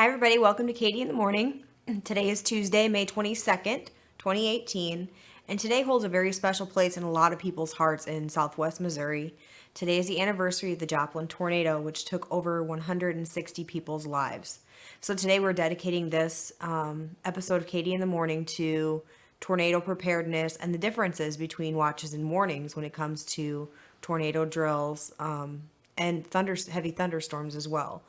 Hi, everybody. Welcome to Katie in the Morning. Today is Tuesday, May 22nd, 2018, and today holds a very special place in a lot of people's hearts in southwest Missouri. Today is the anniversary of the Joplin tornado, which took over 160 people's lives. So today we're dedicating this episode of Katie in the Morning to tornado preparedness and the differences between watches and warnings when it comes to tornado drills and heavy thunderstorms as well.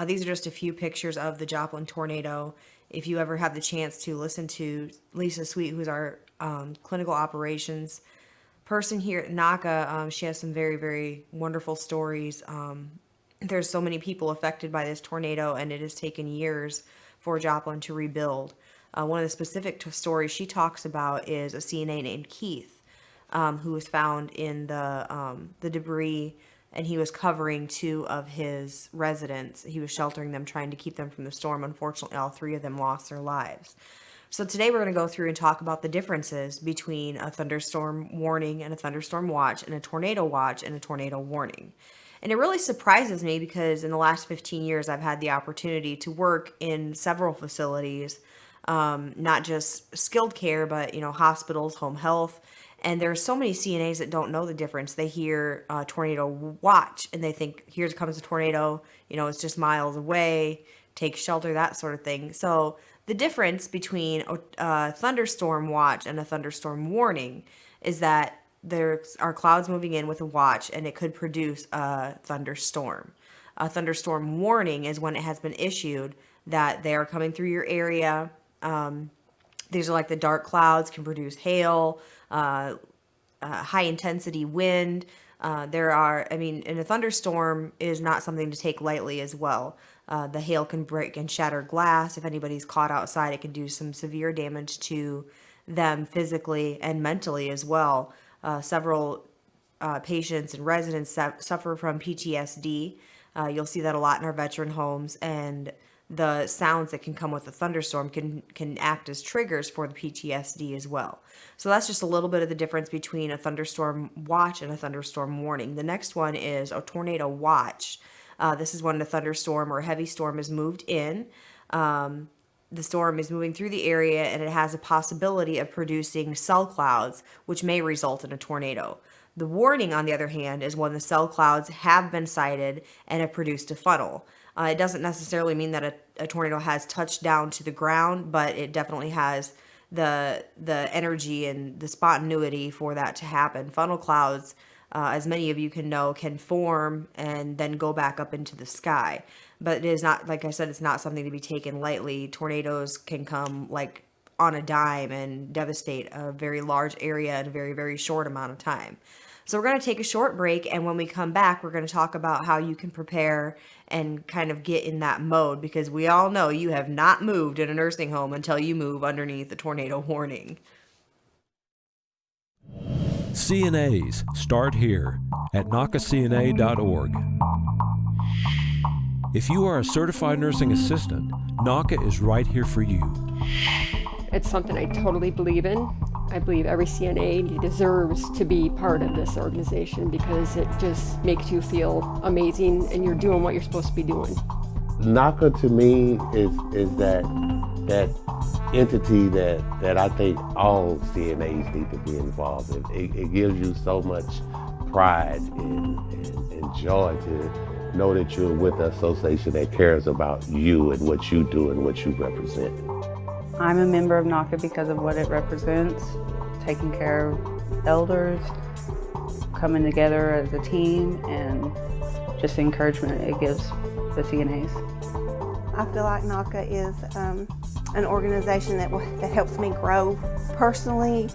These are just a few pictures of the Joplin tornado. If you ever have the chance to listen to Lisa Sweet, who's our clinical operations person here at NACA, she has some very, very wonderful stories. There's so many people affected by this tornado, and it has taken years for Joplin to rebuild. One of the specific stories she talks about is a CNA named Keith, who was found in the debris, and he was covering two of his residents. He was sheltering them, trying to keep them from the storm. Unfortunately, all three of them lost their lives. So today we're going to go through and talk about the differences between a thunderstorm warning and a thunderstorm watch, and a tornado watch and a tornado warning. And it really surprises me because in the last 15 years, I've had the opportunity to work in several facilities, not just skilled care, but, hospitals, home health. And there are so many CNAs that don't know the difference. They hear tornado watch and they think, here comes a tornado, it's just miles away, take shelter, that sort of thing. So the difference between a thunderstorm watch and a thunderstorm warning is that there are clouds moving in with a watch and it could produce a thunderstorm. A thunderstorm warning is when it has been issued that they are coming through your area. These are like the dark clouds, can produce hail, high intensity wind. And a thunderstorm is not something to take lightly as well. The hail can break and shatter glass. If anybody's caught outside, it can do some severe damage to them physically and mentally as well. Several patients and residents suffer from PTSD. You'll see that a lot in our veteran homes, and the sounds that can come with a thunderstorm can act as triggers for the PTSD as well. So that's just a little bit of the difference between a thunderstorm watch and a thunderstorm warning. The next one is a tornado watch. This is when a thunderstorm or a heavy storm is moved in. The storm is moving through the area and it has a possibility of producing cell clouds, which may result in a tornado. The warning, on the other hand, is when the cell clouds have been sighted and have produced a funnel. It doesn't necessarily mean that a tornado has touched down to the ground, but it definitely has the energy and the spontaneity for that to happen. Funnel clouds, as many of you can know, can form and then go back up into the sky. But it is not, like I said, it's not something to be taken lightly. Tornadoes can come like on a dime and devastate a very large area in a very, very short amount of time. So we're going to take a short break, and when we come back, we're going to talk about how you can prepare and kind of get in that mode, because we all know you have not moved in a nursing home until you move underneath the tornado warning. CNAs start here at NACACNA.org. If you are a certified nursing assistant, NACA is right here for you. It's something I totally believe in. I believe every CNA deserves to be part of this organization because it just makes you feel amazing and you're doing what you're supposed to be doing. NACA to me is that entity that I think all CNAs need to be involved in. It gives you so much pride and joy to know that you're with an association that cares about you and what you do and what you represent. I'm a member of NACA because of what it represents, taking care of elders, coming together as a team, and just the encouragement it gives the CNAs. I feel like NACA is an organization that helps me grow personally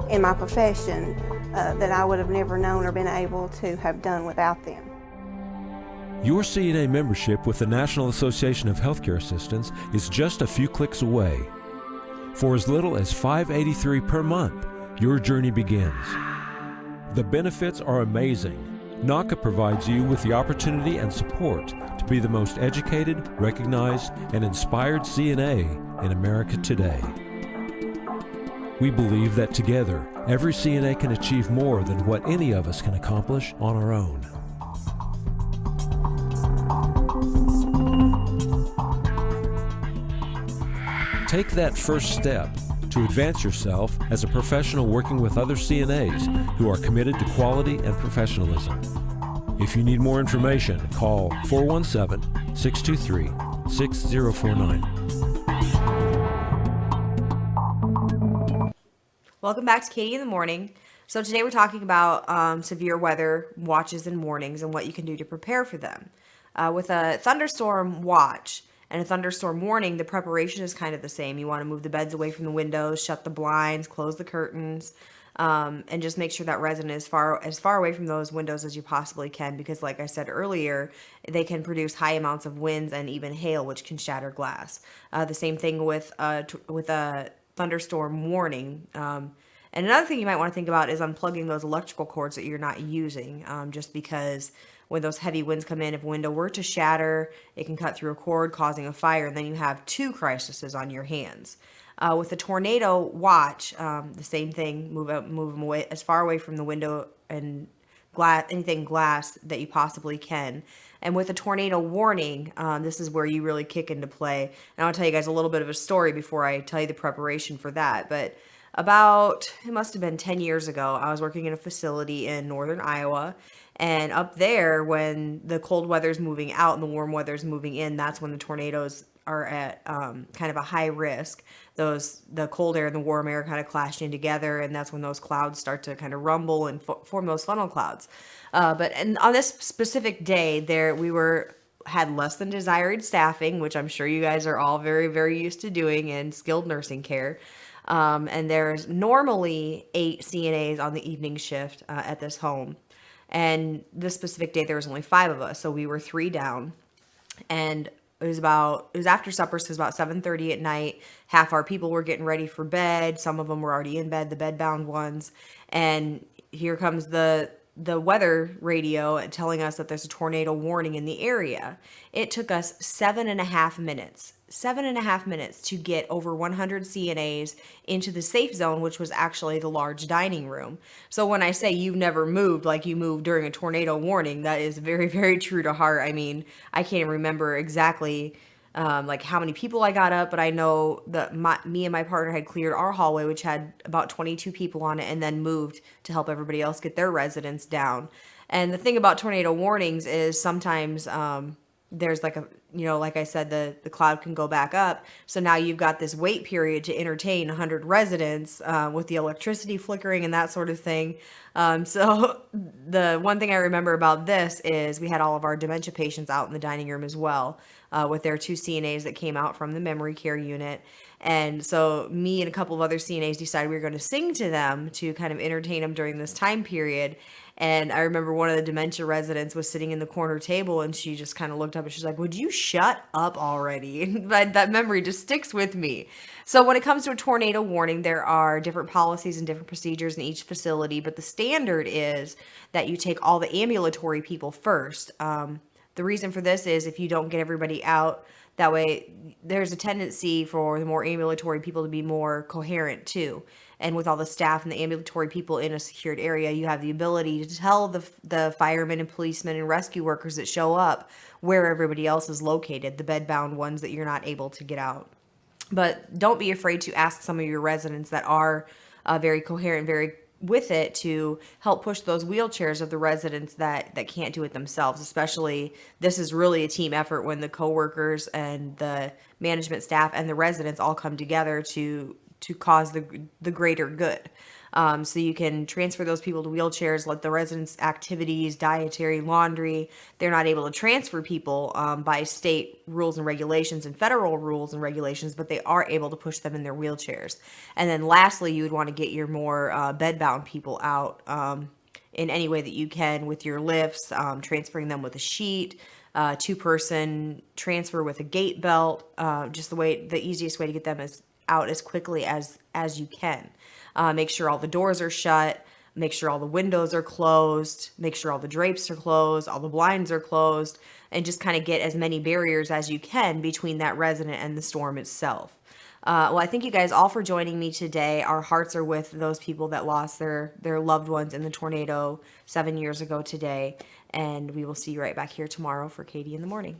in my profession that I would have never known or been able to have done without them. Your CNA membership with the National Association of Healthcare Assistants is just a few clicks away. For as little as $5.83 per month, your journey begins. The benefits are amazing. NACA provides you with the opportunity and support to be the most educated, recognized, and inspired CNA in America today. We believe that together, every CNA can achieve more than what any of us can accomplish on our own. Take that first step to advance yourself as a professional working with other CNAs who are committed to quality and professionalism. If you need more information, call 417-623-6049. Welcome back to Katie in the Morning. So today we're talking about severe weather watches and warnings and what you can do to prepare for them. With a thunderstorm watch and a thunderstorm warning, the preparation is kind of the same. You want to move the beds away from the windows, shut the blinds, close the curtains, and just make sure that resident is as far away from those windows as you possibly can, because like I said earlier, they can produce high amounts of winds and even hail, which can shatter glass. The same thing with a thunderstorm warning. And another thing you might want to think about is unplugging those electrical cords that you're not using, just because when those heavy winds come in, if a window were to shatter, it can cut through a cord, causing a fire, and then you have two crises on your hands. With a tornado watch, the same thing. Move them away as far away from the window and anything glass that you possibly can. And with a tornado warning, this is where you really kick into play. And I'll tell you guys a little bit of a story before I tell you the preparation for that. But it must have been 10 years ago, I was working in a facility in northern Iowa. And up there, when the cold weather's moving out and the warm weather's moving in, that's when the tornadoes are at kind of a high risk. The cold air and the warm air kind of clashing together, and that's when those clouds start to kind of rumble and form those funnel clouds. But on this specific day, had less than desired staffing, which I'm sure you guys are all very, very used to doing in skilled nursing care. And there's normally 8 CNAs on the evening shift at this home. And this specific day, there was only 5 of us, so we were 3 down. And it was after supper, so it was about 7:30 at night. Half our people were getting ready for bed. Some of them were already in bed, the bed-bound ones. And here comes the weather radio telling us that there's a tornado warning in the area. It took us 7.5 minutes to get over 100 CNAs into the safe zone, which was actually the large dining room. So when I say you've never moved like you moved during a tornado warning, that is very, very true to heart. I mean, I can't remember exactly like how many people I got up, but I know that me and my partner had cleared our hallway, which had about 22 people on it, and then moved to help everybody else get their residents down. And the thing about tornado warnings is sometimes there's like I said, the cloud can go back up. So now you've got this wait period to entertain 100 residents with the electricity flickering and that sort of thing. So the one thing I remember about this is we had all of our dementia patients out in the dining room as well, with their 2 CNAs that came out from the memory care unit. And so me and a couple of other CNAs decided we were going to sing to them to kind of entertain them during this time period. And I remember one of the dementia residents was sitting in the corner table, and she just kind of looked up and she's like, "Would you shut up already?" That memory just sticks with me. So when it comes to a tornado warning, there are different policies and different procedures in each facility, but the standard is that you take all the ambulatory people first. The reason for this is if you don't get everybody out, that way there's a tendency for the more ambulatory people to be more coherent too. And with all the staff and the ambulatory people in a secured area, you have the ability to tell the firemen and policemen and rescue workers that show up where everybody else is located, the bed-bound ones that you're not able to get out. But don't be afraid to ask some of your residents that are very coherent, very with it, to help push those wheelchairs of the residents that can't do it themselves. Especially, this is really a team effort when the coworkers and the management staff and the residents all come together to cause the greater good. So you can transfer those people to wheelchairs, let the residents' activities, dietary, laundry. They're not able to transfer people by state rules and regulations and federal rules and regulations, but they are able to push them in their wheelchairs. And then lastly, you would want to get your more bedbound people out in any way that you can with your lifts, transferring them with a sheet, 2-person transfer with a gate belt, just the easiest way to get them out as quickly as you can. Make sure all the doors are shut, make sure all the windows are closed, make sure all the drapes are closed, all the blinds are closed, and just kind of get as many barriers as you can between that resident and the storm itself. Well, I thank you guys all for joining me today. Our hearts are with those people that lost their loved ones in the tornado 7 years ago today, and we will see you right back here tomorrow for Katie in the Morning.